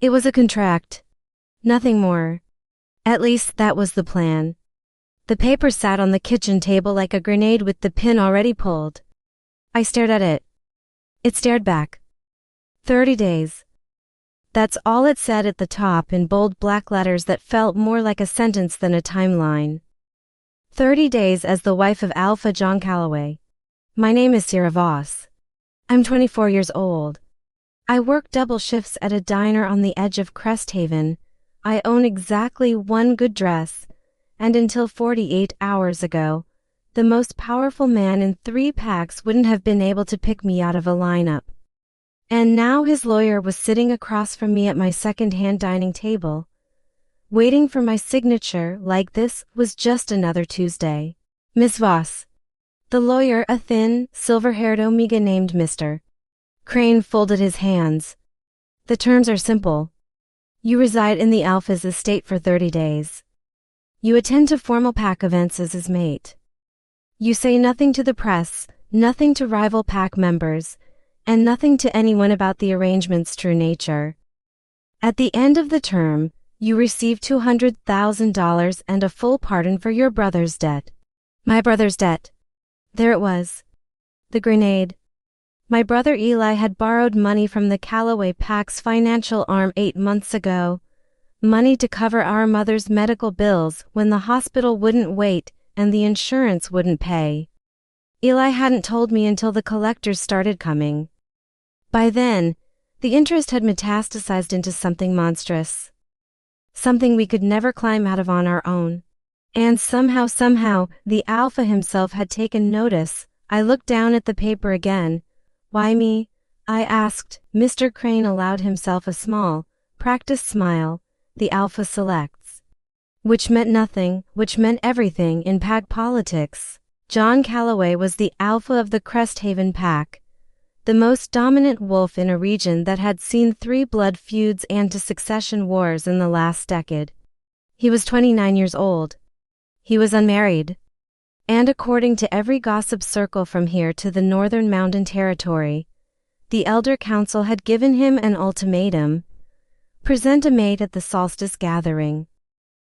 It was a contract. Nothing more. At least that was the plan. The paper sat on the kitchen table like a grenade with the pin already pulled. I stared at it. It stared back. 30 days. That's all it said at the top in bold black letters that felt more like a sentence than a timeline. 30 days as the wife of Alpha John Calloway. My name is Sera. I'm 24 years old. I work double shifts at a diner on the edge of Cresthaven. I own exactly one good dress, and until 48 hours ago, the most powerful man in 3 packs wouldn't have been able to pick me out of a lineup. And now his lawyer was sitting across from me at my second-hand dining table, waiting for my signature like this was just another Tuesday. Miss Voss. The lawyer, a thin, silver-haired Omega named Mr. Crane, folded his hands. The terms are simple. You reside in the Alpha's estate for 30 days. You attend to formal pack events as his mate. You say nothing to the press, nothing to rival pack members, and nothing to anyone about the arrangement's true nature. At the end of the term, you receive $200,000 and a full pardon for your brother's debt. My brother's debt. There it was. The grenade. My brother Eli had borrowed money from the Calloway pack's financial arm 8 months ago. Money to cover our mother's medical bills when the hospital wouldn't wait and the insurance wouldn't pay. Eli hadn't told me until the collectors started coming. By then, the interest had metastasized into something monstrous. Something we could never climb out of on our own. And somehow, the Alpha himself had taken notice. I looked down at the paper again. Why me? I asked. Mr. Crane allowed himself a small, practiced smile. The Alpha selects. Which meant nothing, which meant everything in pack politics. John Calloway was the Alpha of the Cresthaven pack, the most dominant wolf in a region that had seen 3 blood feuds and succession wars in the last decade. He was 29 years old. He was unmarried. And according to every gossip circle from here to the northern mountain territory, the Elder Council had given him an ultimatum: present a mate at the solstice gathering,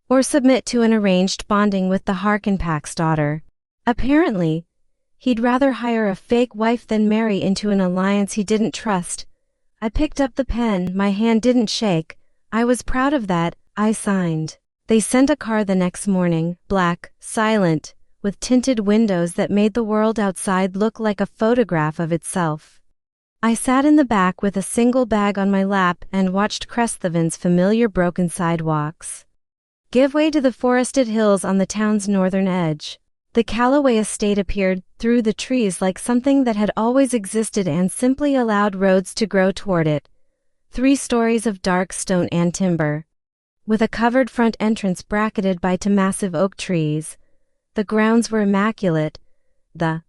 or submit to an arranged bonding with the Harkin pack's daughter. Apparently, he'd rather hire a fake wife than marry into an alliance he didn't trust. I picked up the pen, my hand didn't shake. I was proud of that. I signed. They sent a car the next morning, black, silent, with tinted windows that made the world outside look like a photograph of itself. I sat in the back with a single bag on my lap and watched Cresthaven's familiar broken sidewalks give way to the forested hills on the town's northern edge. The Calloway estate appeared through the trees like something that had always existed and simply allowed roads to grow toward it. 3 stories of dark stone and timber, with a covered front entrance bracketed by 2 massive oak trees. The grounds were immaculate. The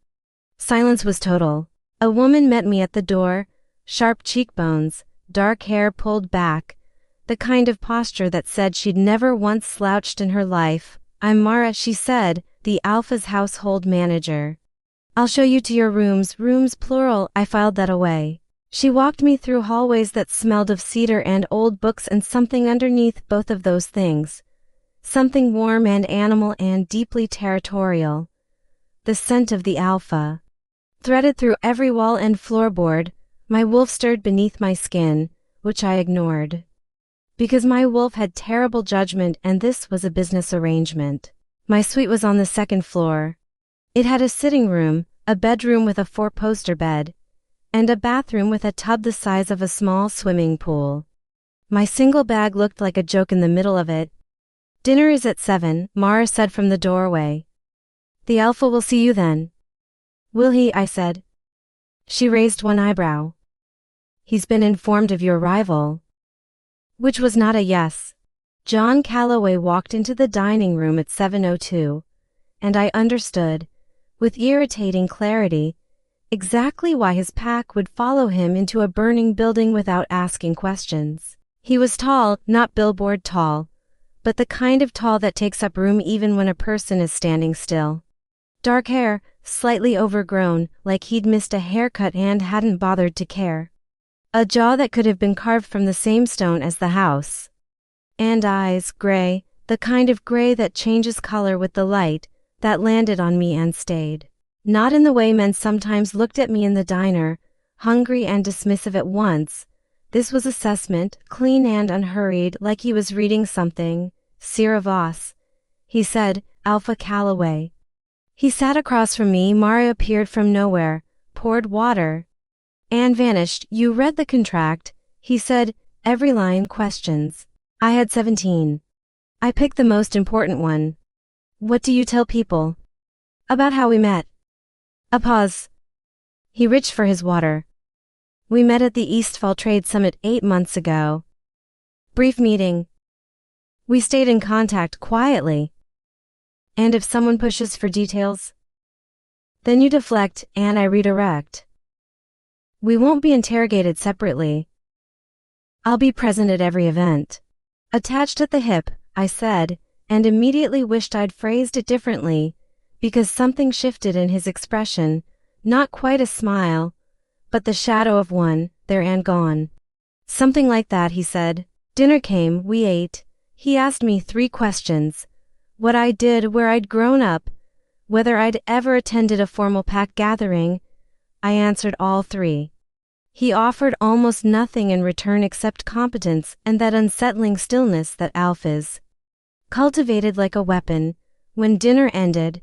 silence was total. A woman met me at the door, sharp cheekbones, dark hair pulled back, the kind of posture that said she'd never once slouched in her life. I'm Mara, she said, the Alpha's household manager. I'll show you to your rooms plural. I filed that away. She walked me through hallways that smelled of cedar and old books and something underneath both of those things. Something warm and animal and deeply territorial. The scent of the Alpha. Threaded through every wall and floorboard, my wolf stirred beneath my skin, which I ignored. Because my wolf had terrible judgment and this was a business arrangement. My suite was on the 2nd floor. It had a sitting room, a bedroom with a 4-poster bed, and a bathroom with a tub the size of a small swimming pool. My single bag looked like a joke in the middle of it. Dinner is at 7, Mara said from the doorway. The Alpha will see you then. Will he? I said. She raised one eyebrow. He's been informed of your arrival. Which was not a yes. John Calloway walked into the dining room at 7:02, and I understood, with irritating clarity, exactly why his pack would follow him into a burning building without asking questions. He was tall, not billboard tall, but the kind of tall that takes up room even when a person is standing still. Dark hair, slightly overgrown, like he'd missed a haircut and hadn't bothered to care. A jaw that could have been carved from the same stone as the house. And eyes, gray, the kind of gray that changes color with the light, that landed on me and stayed. Not in the way men sometimes looked at me in the diner, hungry and dismissive at once. This was assessment, clean and unhurried, like he was reading something. Sera Voss. He said, Alpha Calloway. He sat across from me. Mara appeared from nowhere, poured water, and vanished. You read the contract, he said, every line questions. I had 17. I picked the most important one. What do you tell people? About how we met. A pause. He reached for his water. We met at the Eastfall Trade Summit 8 months ago. Brief meeting. We stayed in contact quietly. And if someone pushes for details? Then you deflect and I redirect. We won't be interrogated separately. I'll be present at every event. Attached at the hip, I said, and immediately wished I'd phrased it differently, because something shifted in his expression, not quite a smile, but the shadow of one, there and gone. Something like that, he said. Dinner came, we ate. He asked me 3 questions. What I did, where I'd grown up, whether I'd ever attended a formal pack gathering. I answered all 3. He offered almost nothing in return except competence and that unsettling stillness that alphas cultivated like a weapon. When dinner ended,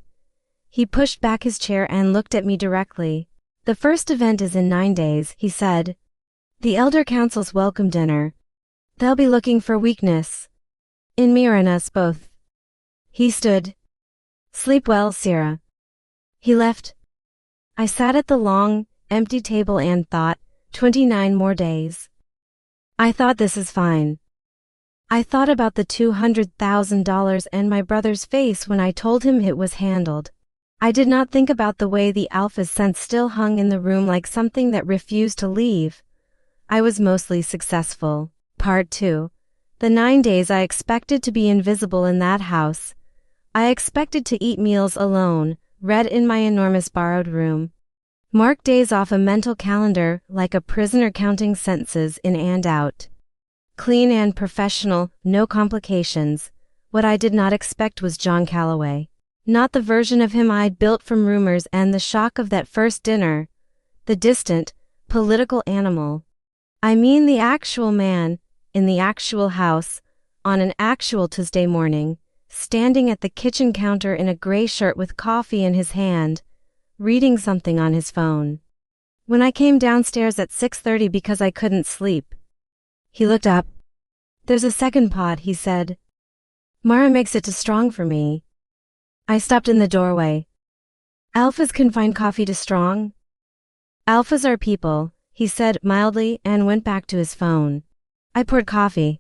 he pushed back his chair and looked at me directly. The first event is in 9 days, he said. The Elder Council's welcome dinner. They'll be looking for weakness in me or in us both. He stood. Sleep well, Sera. He left. I sat at the long, empty table and thought, 29 more days. I thought this is fine. I thought about the $200,000 and my brother's face when I told him it was handled. I did not think about the way the alpha's scent still hung in the room like something that refused to leave. I was mostly successful. Part 2. The 9 days I expected to be invisible in that house. I expected to eat meals alone, read in my enormous borrowed room. Mark days off a mental calendar like a prisoner counting sentences in and out. Clean and professional, no complications. What I did not expect was John Calloway. Not the version of him I'd built from rumors and the shock of that first dinner. The distant, political animal. I mean the actual man, in the actual house, on an actual Tuesday morning, standing at the kitchen counter in a gray shirt with coffee in his hand, reading something on his phone. When I came downstairs at 6:30 because I couldn't sleep, he looked up. There's a second pot, he said. Mara makes it too strong for me. I stopped in the doorway. Alphas can find coffee too strong? Alphas are people, he said mildly and went back to his phone. I poured coffee.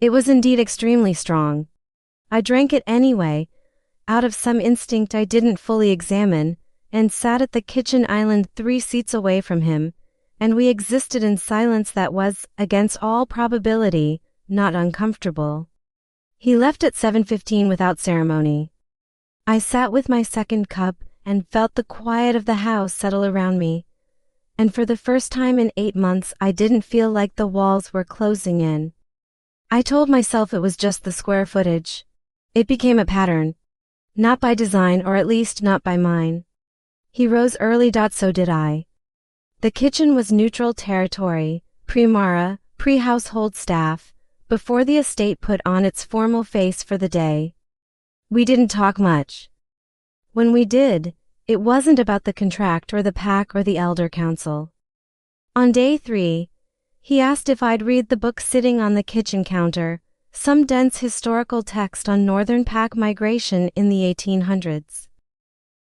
It was indeed extremely strong. I drank it anyway, out of some instinct I didn't fully examine, and sat at the kitchen island 3 seats away from him, and we existed in silence that was, against all probability, not uncomfortable. He left at 7:15 without ceremony. I sat with my second cup and felt the quiet of the house settle around me, and for the first time in 8 months I didn't feel like the walls were closing in. I told myself it was just the square footage. It became a pattern. Not by design, or at least not by mine. He rose early. So did I. The kitchen was neutral territory, pre-Mara, pre-household staff, before the estate put on its formal face for the day. We didn't talk much. When we did, it wasn't about the contract or the pack or the Elder Council. On day 3, he asked if I'd read the book sitting on the kitchen counter, some dense historical text on northern pack migration in the 1800s.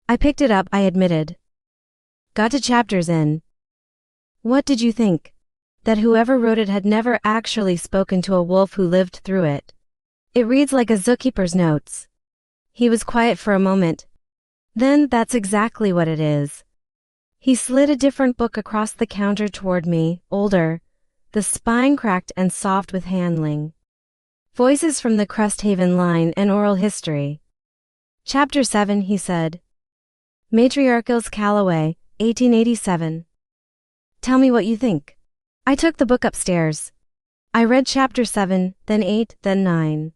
I picked it up, I admitted. Got to chapters in. What did you think? That whoever wrote it had never actually spoken to a wolf who lived through it. It reads like a zookeeper's notes. He was quiet for a moment. Then that's exactly what it is. He slid a different book across the counter toward me, older, the spine cracked and soft with handling. Voices from the Cresthaven line and oral history. Chapter 7, he said. Matriarchals Calloway, 1887. Tell me what you think. I took the book upstairs. I read chapter 7, then 8, then 9.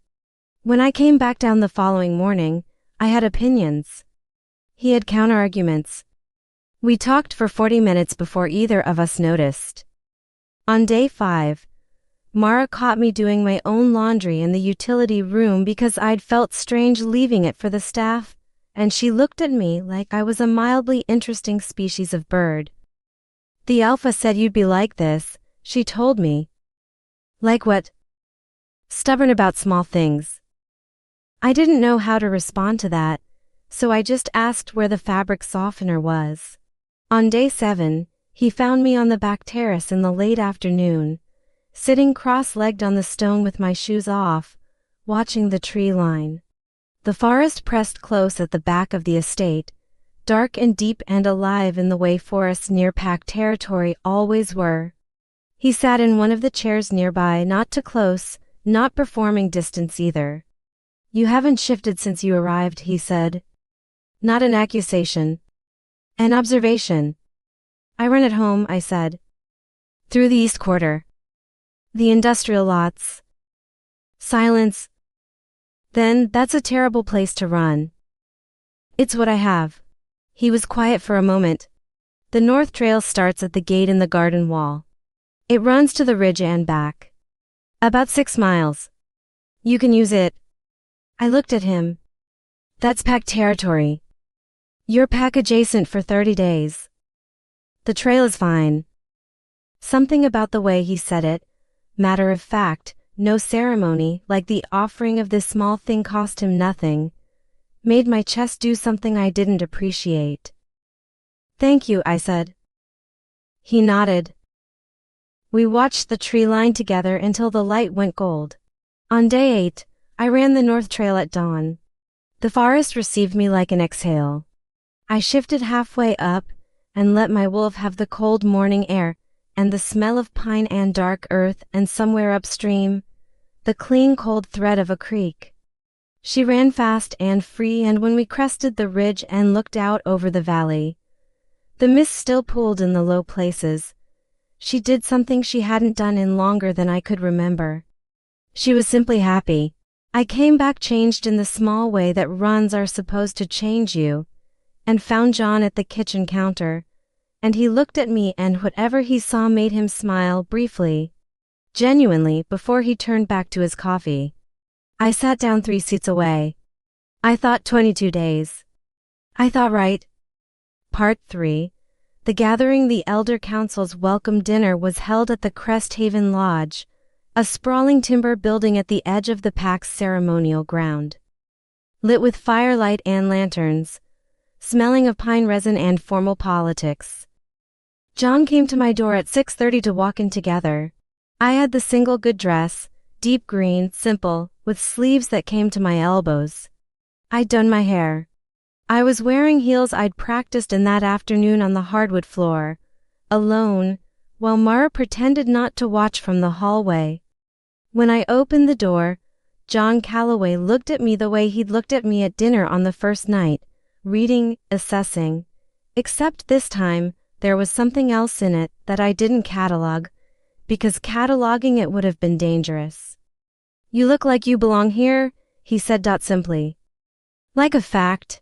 When I came back down the following morning, I had opinions. He had counter-arguments. We talked for 40 minutes before either of us noticed. On day 5, Mara caught me doing my own laundry in the utility room because I'd felt strange leaving it for the staff, and she looked at me like I was a mildly interesting species of bird. The alpha said you'd be like this, she told me. Like what? Stubborn about small things. I didn't know how to respond to that, so I just asked where the fabric softener was. On day 7, he found me on the back terrace in the late afternoon, sitting cross-legged on the stone with my shoes off, watching the tree line. The forest pressed close at the back of the estate, dark and deep and alive in the way forests near pack territory always were. He sat in one of the chairs nearby, not too close, not performing distance either. You haven't shifted since you arrived, he said. Not an accusation. An observation. I run at home, I said. Through the East Quarter. The industrial lots. Silence. Then, that's a terrible place to run. It's what I have. He was quiet for a moment. The North Trail starts at the gate in the garden wall. It runs to the ridge and back. About 6 miles. You can use it. I looked at him. That's pack territory. You're pack adjacent for 30 days. The trail is fine. Something about the way he said it, matter of fact, no ceremony, like the offering of this small thing cost him nothing, made my chest do something I didn't appreciate. Thank you, I said. He nodded. We watched the tree line together until the light went gold. On day 8, I ran the North Trail at dawn. The forest received me like an exhale. I shifted halfway up and let my wolf have the cold morning air and the smell of pine and dark earth, and somewhere upstream, the clean cold thread of a creek. She ran fast and free, and when we crested the ridge and looked out over the valley, the mist still pooled in the low places. She did something she hadn't done in longer than I could remember. She was simply happy. I came back changed in the small way that runs are supposed to change you, and found John at the kitchen counter, and he looked at me, and whatever he saw made him smile briefly, genuinely, before he turned back to his coffee. I sat down 3 seats away. I thought 22 days. I thought right. Part 3. The gathering. The Elder Council's welcome dinner was held at the Cresthaven Lodge, a sprawling timber building at the edge of the pack's ceremonial ground. Lit with firelight and lanterns, smelling of pine resin and formal politics. John came to my door at 6:30 to walk in together. I had the single good dress, deep green, simple, with sleeves that came to my elbows. I'd done my hair. I was wearing heels I'd practiced in that afternoon on the hardwood floor, alone, while Mara pretended not to watch from the hallway. When I opened the door, John Calloway looked at me the way he'd looked at me at dinner on the first night, reading, assessing. Except this time, there was something else in it that I didn't catalog, because cataloging it would have been dangerous. You look like you belong here, he said simply. Like a fact.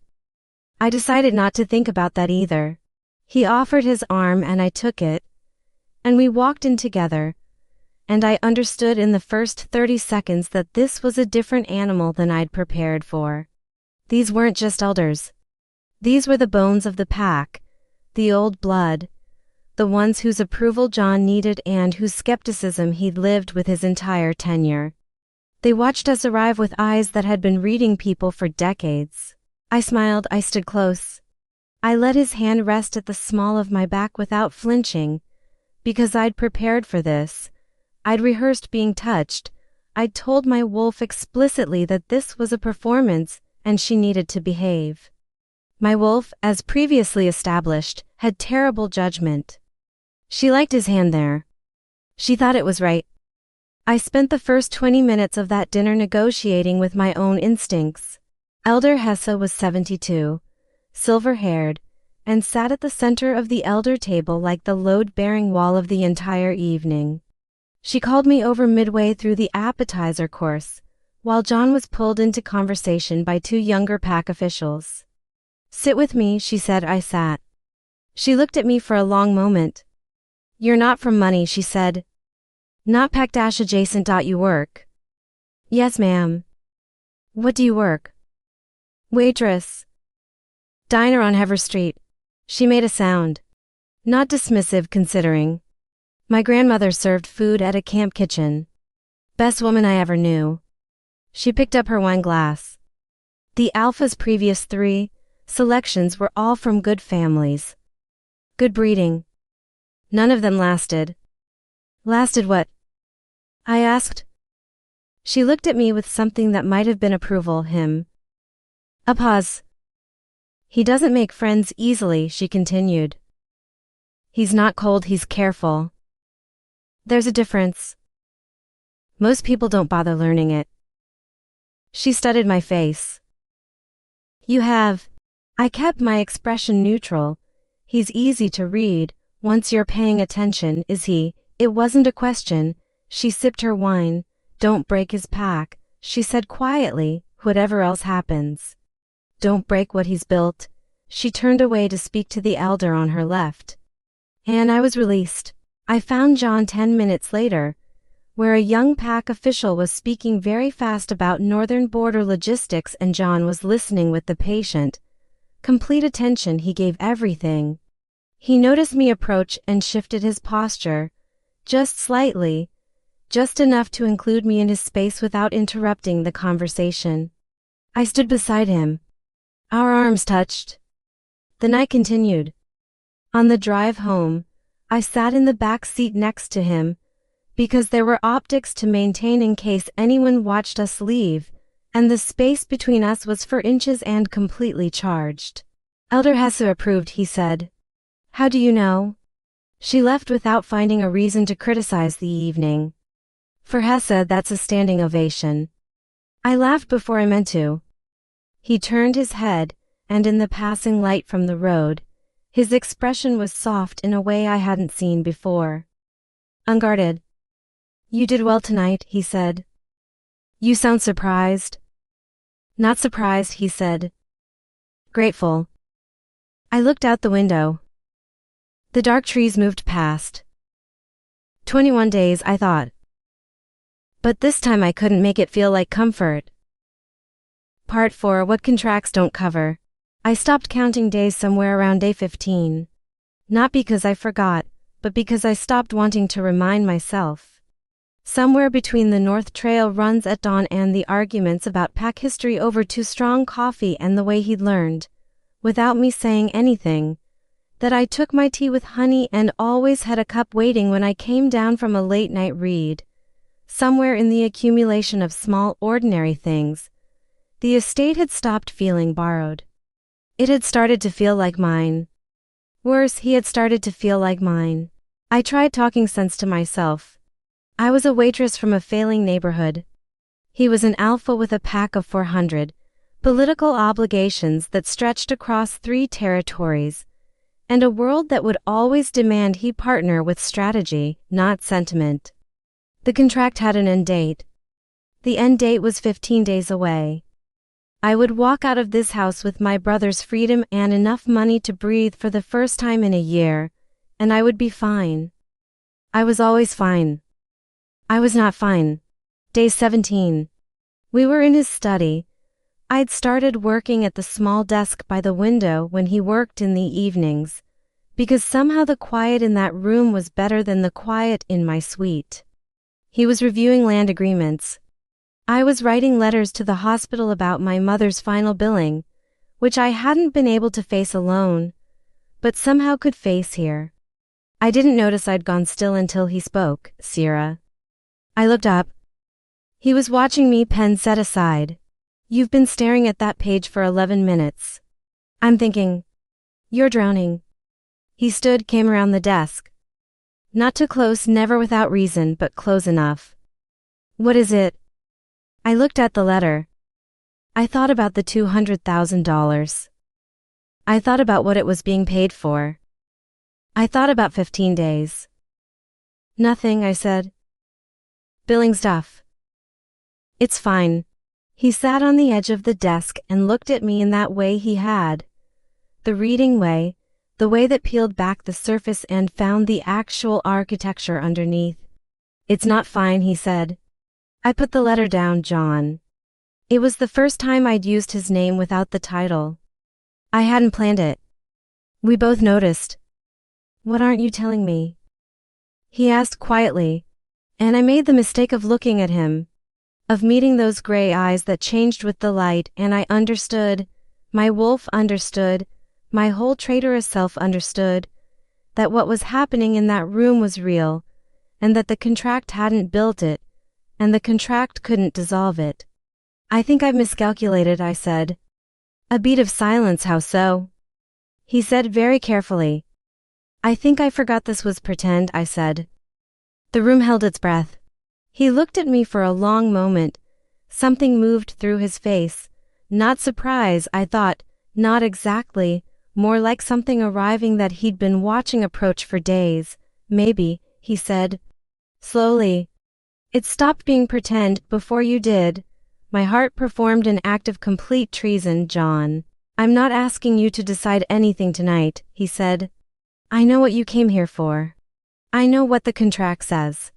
I decided not to think about that either. He offered his arm and I took it, and we walked in together, and I understood in the first 30 seconds that this was a different animal than I'd prepared for. These weren't just elders. These were the bones of the pack, the old blood, the ones whose approval John needed and whose skepticism he'd lived with his entire tenure. They watched us arrive with eyes that had been reading people for decades. I smiled. I stood close. I let his hand rest at the small of my back without flinching, because I'd prepared for this. I'd rehearsed being touched. I'd told my wolf explicitly that this was a performance and she needed to behave. My wolf, as previously established, had terrible judgment. She liked his hand there. She thought it was right. I spent the first 20 minutes of that dinner negotiating with my own instincts. Elder Hesse was 72, silver-haired, and sat at the center of the elder table like the load-bearing wall of the entire evening. She called me over midway through the appetizer course, while John was pulled into conversation by two younger pack officials. "Sit with me," she said. I sat. She looked at me for a long moment. "You're not from money," she said. "Not pack-adjacent. You work?" "Yes, ma'am." "What do you work?" "Waitress. Diner on Hever Street." She made a sound. Not dismissive considering. "My grandmother served food at a camp kitchen. Best woman I ever knew." She picked up her wine glass. The Alpha's previous 3 selections were all from good families. Good breeding. None of them lasted. "Lasted what?" I asked. She looked at me with something that might have been approval. Him. A pause. "He doesn't make friends easily," she continued. "He's not cold, he's careful. There's a difference. Most people don't bother learning it." She studied my face. "You have." I kept my expression neutral. "He's easy to read, once you're paying attention, is he?" It wasn't a question. She sipped her wine. "Don't break his pack," she said quietly, "whatever else happens. Don't break what he's built." She turned away to speak to the elder on her left. And I was released. I found John 10 minutes later, where a young pack official was speaking very fast about northern border logistics, and John was listening with the patient, complete attention he gave everything. He noticed me approach and shifted his posture, just slightly, just enough to include me in his space without interrupting the conversation. I stood beside him. Our arms touched. The night continued. On the drive home, I sat in the back seat next to him, because there were optics to maintain in case anyone watched us leave, and the space between us was 4 inches and completely charged. "Elder Hesse approved," he said. "How do you know?" She left without finding a reason to criticize the evening. For Hesse, that's a standing ovation. I laughed before I meant to. He turned his head, and in the passing light from the road, his expression was soft in a way I hadn't seen before. Unguarded. "You did well tonight," he said. "You sound surprised." "Not surprised," he said. "Grateful." I looked out the window. The dark trees moved past. 21 days, I thought. But this time I couldn't make it feel like comfort. Part 4. What contracts don't cover. I stopped counting days somewhere around day 15. Not because I forgot, but because I stopped wanting to remind myself. Somewhere between the North Trail runs at dawn and the arguments about pack history over too strong coffee and the way he'd learned, without me saying anything, that I took my tea with honey and always had a cup waiting when I came down from a late night read. Somewhere in the accumulation of small ordinary things, the estate had stopped feeling borrowed. It had started to feel like mine. Worse, he had started to feel like mine. I tried talking sense to myself. I was a waitress from a failing neighborhood. He was an alpha with a pack of 400, political obligations that stretched across 3 territories, and a world that would always demand he partner with strategy, not sentiment. The contract had an end date. The end date was 15 days away. I would walk out of this house with my brother's freedom and enough money to breathe for the first time in a year, and I would be fine. I was always fine. I was not fine. Day 17. We were in his study. I'd started working at the small desk by the window when he worked in the evenings, because somehow the quiet in that room was better than the quiet in my suite. He was reviewing land agreements. I was writing letters to the hospital about my mother's final billing, which I hadn't been able to face alone, but somehow could face here. I didn't notice I'd gone still until he spoke. "Sera." I looked up. He was watching me, pen set aside. "You've been staring at that page for 11 minutes. I'm thinking. You're drowning." He stood, came around the desk. Not too close, never without reason, but close enough. "What is it?" I looked at the letter. I thought about the $200,000. I thought about what it was being paid for. I thought about 15 days. Nothing, I said. Billing stuff. It's fine. He sat on the edge of the desk and looked at me in that way he had. The reading way, the way that peeled back the surface and found the actual architecture underneath. It's not fine, he said. I put the letter down, John. It was the first time I'd used his name without the title. I hadn't planned it. We both noticed. What aren't you telling me? He asked quietly, and I made the mistake of looking at him, of meeting those gray eyes that changed with the light, and I understood, my wolf understood, my whole traitorous self understood, that what was happening in that room was real, and that the contract hadn't built it, and the contract couldn't dissolve it. I think I've miscalculated, I said. A beat of silence, how so? He said very carefully. I think I forgot this was pretend, I said. The room held its breath. He looked at me for a long moment. Something moved through his face. Not surprise, I thought, not exactly, more like something arriving that he'd been watching approach for days. Maybe, he said. Slowly. It stopped being pretend before you did. My heart performed an act of complete treason, John. I'm not asking you to decide anything tonight, he said. I know what you came here for. I know what the contract says.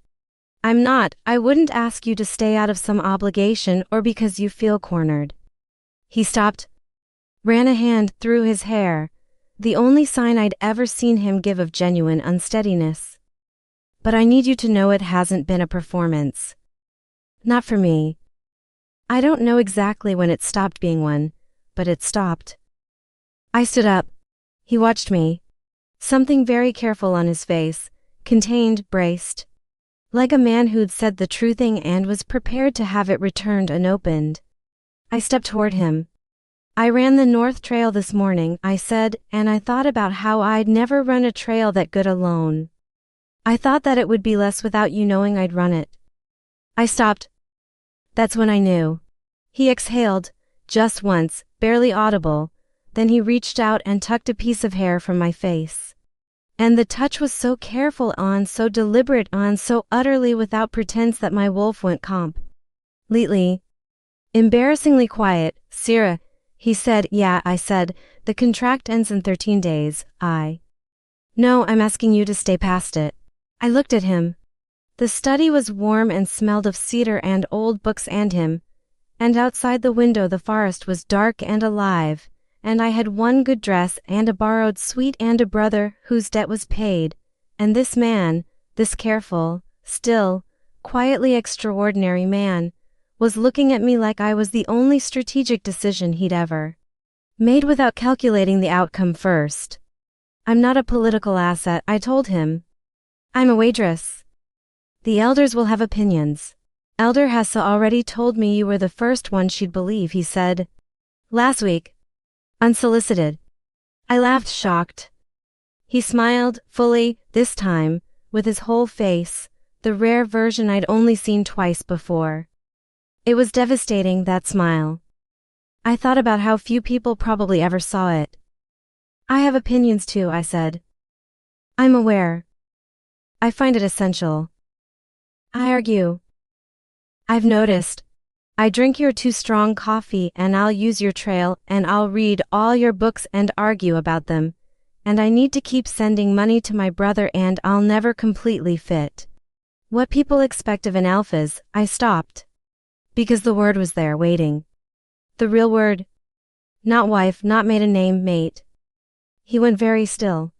I wouldn't ask you to stay out of some obligation or because you feel cornered. He stopped, ran a hand through his hair, the only sign I'd ever seen him give of genuine unsteadiness. But I need you to know it hasn't been a performance. Not for me. I don't know exactly when it stopped being one, but it stopped. I stood up. He watched me. Something very careful on his face, contained, braced. Like a man who'd said the true thing and was prepared to have it returned unopened. I stepped toward him. I ran the North Trail this morning, I said, and I thought about how I'd never run a trail that good alone. I thought that it would be less without you knowing I'd run it. I stopped. That's when I knew. He exhaled, just once, barely audible, then he reached out and tucked a piece of hair from my face. And the touch was so careful on, so deliberate on, so utterly without pretense that my wolf went completely, embarrassingly quiet. Sera, he said. Yeah, I said, the contract ends in 13 days, No, I'm asking you to stay past it. I looked at him. The study was warm and smelled of cedar and old books and him, and outside the window the forest was dark and alive, and I had one good dress and a borrowed suite and a brother whose debt was paid, and this man, this careful, still, quietly extraordinary man, was looking at me like I was the only strategic decision he'd ever made without calculating the outcome first. I'm not a political asset, I told him. I'm a waitress. The elders will have opinions. Elder Hesse already told me you were the first one she'd believe, he said. Last week. Unsolicited. I laughed, shocked. He smiled, fully, this time, with his whole face, the rare version I'd only seen twice before. It was devastating, that smile. I thought about how few people probably ever saw it. I have opinions too, I said. I'm aware. I find it essential. I argue. I've noticed. I drink your too strong coffee and I'll use your trail and I'll read all your books and argue about them, and I need to keep sending money to my brother and I'll never completely fit what people expect of an elf is. I stopped. Because the word was there waiting. The real word. Not wife, not maiden name, mate. He went very still.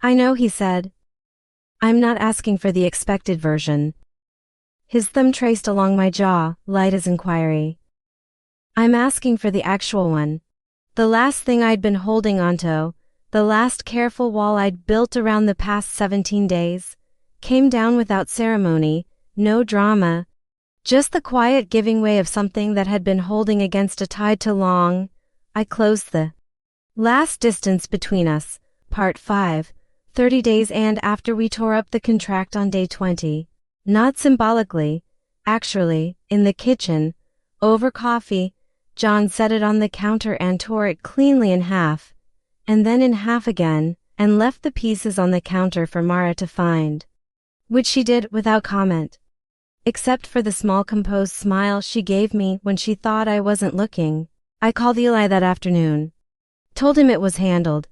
I know, he said. I'm not asking for the expected version. His thumb traced along my jaw, light as inquiry. I'm asking for the actual one. The last thing I'd been holding onto, the last careful wall I'd built around the past 17 days, came down without ceremony, no drama, just the quiet giving way of something that had been holding against a tide too long. I closed the last distance between us, part 5, 30 days and after we tore up the contract on day 20. Not symbolically, actually, in the kitchen, over coffee. John set it on the counter and tore it cleanly in half, and then in half again, and left the pieces on the counter for Mara to find. Which she did without comment. Except for the small composed smile she gave me when she thought I wasn't looking. I called Eli that afternoon. Told him it was handled.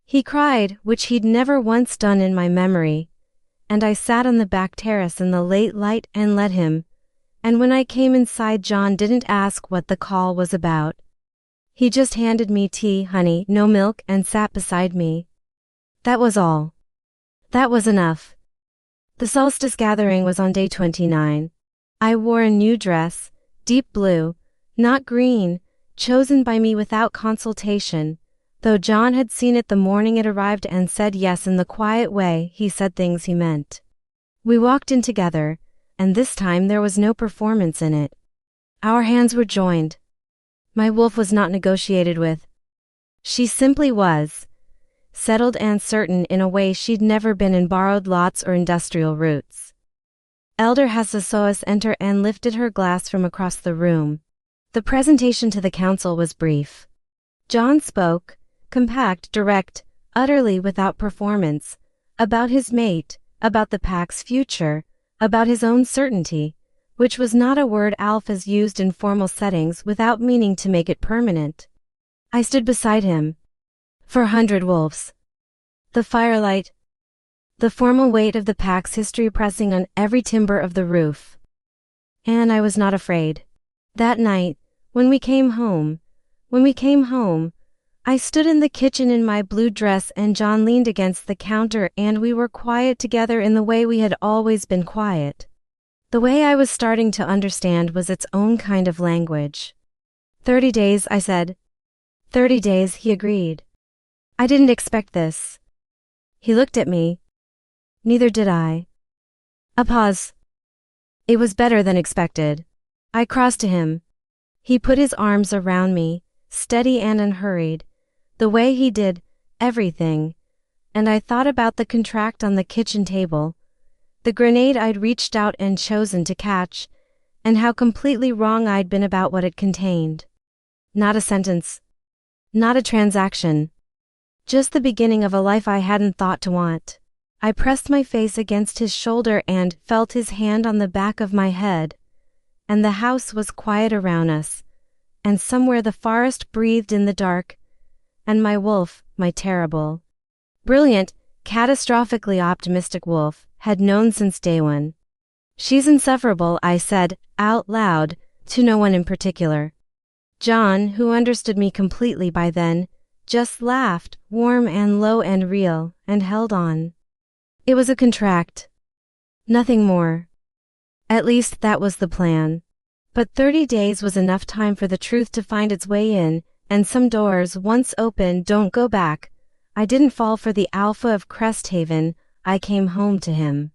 He cried, which he'd never once done in my memory, and I sat on the back terrace in the late light and let him, and when I came inside John didn't ask what the call was about. He just handed me tea, honey, no milk, and sat beside me. That was all. That was enough. The solstice gathering was on day 29. I wore a new dress, deep blue, not green, chosen by me without consultation, though John had seen it the morning it arrived and said yes in the quiet way he said things he meant. We walked in together, and this time there was no performance in it. Our hands were joined. My wolf was not negotiated with. She simply was. Settled and certain in a way she'd never been in borrowed lots or industrial routes. Elder Hessa saw us enter and lifted her glass from across the room. The presentation to the council was brief. John spoke, compact, direct, utterly without performance, about his mate, about the pack's future, about his own certainty, which was not a word alphas used in formal settings without meaning to make it permanent. I stood beside him. For 100 wolves. The firelight. The formal weight of the pack's history pressing on every timber of the roof. And I was not afraid. That night, when we came home, I stood in the kitchen in my blue dress and John leaned against the counter and we were quiet together in the way we had always been quiet. The way I was starting to understand was its own kind of language. 30 days, I said. 30 days, he agreed. I didn't expect this. He looked at me. Neither did I. A pause. It was better than expected. I crossed to him. He put his arms around me, steady and unhurried, the way he did everything, and I thought about the contract on the kitchen table, the grenade I'd reached out and chosen to catch, and how completely wrong I'd been about what it contained. Not a sentence. Not a transaction. Just the beginning of a life I hadn't thought to want. I pressed my face against his shoulder and felt his hand on the back of my head. And the house was quiet around us. And somewhere the forest breathed in the dark. And my wolf, my terrible, brilliant, catastrophically optimistic wolf, had known since day one. She's insufferable, I said, out loud, to no one in particular. John, who understood me completely by then, just laughed, warm and low and real, and held on. It was a contract. Nothing more. At least that was the plan. But 30 days was enough time for the truth to find its way in, and some doors once open don't go back. I didn't fall for the alpha of Cresthaven, I came home to him.